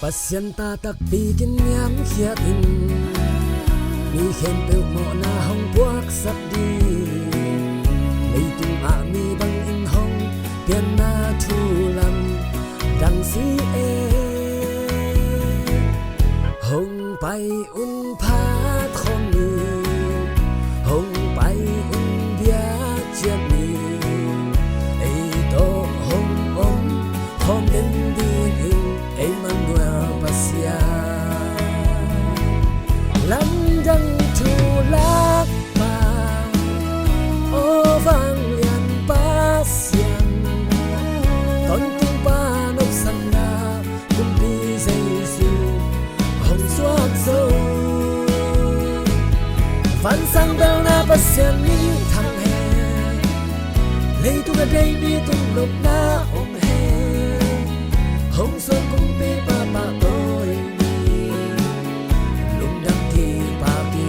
Pasyenta takpi kinyam hiatin mi khen peu mo na hong puak sak di lấy tung a mi bang in hong pian na thu lam dang si e hong pai un pha khom ni hong pai un bia chiam ni ei to hong om hom den din in Emmanuel Pasia lam dang thu lak pa o vang lian pasian ton tung pa nop sang na kum pi Giêsu hong suak zo van sang bel na pasian ni thang he lấy tu ga dei bi tung lop na om he hong suak kum pi pa pa tôi lung dang ki pa ki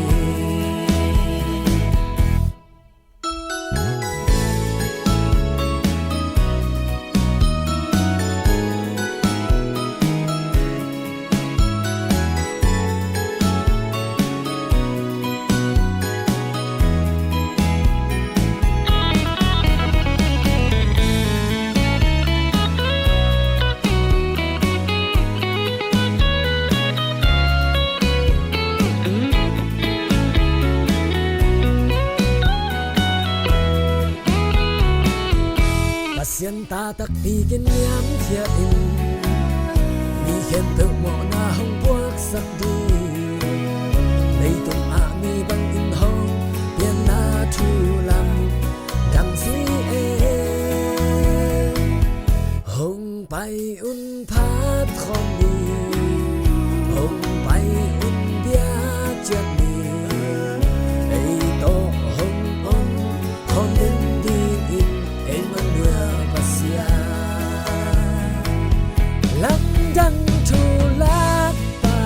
Pasyenta takpi kinyam hiatin mi khen peu mo na hong puak sak di lấy tung a mi bang in hong pian na thu lam dang si e hong pai un phat khom ni hong pai un bia chiat ni ei to hong om hom den di in Emmanuel Pasia lam dang thu lak pa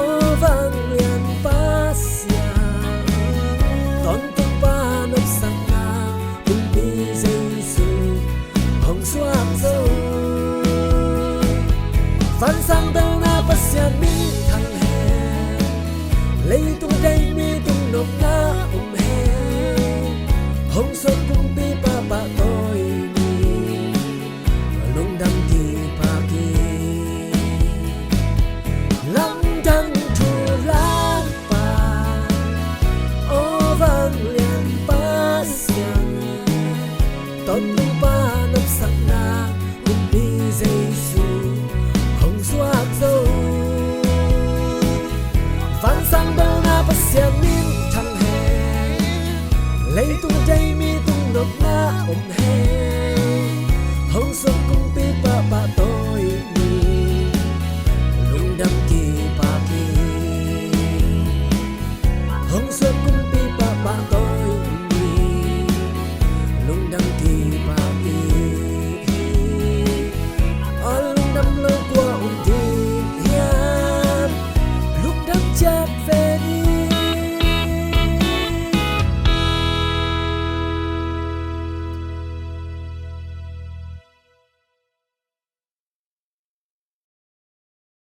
o vang lian Pasia ton tung pa nop sang na kum pi Giêsu hong suak zo van sang bel na Pasia mi thang he lấy tung dei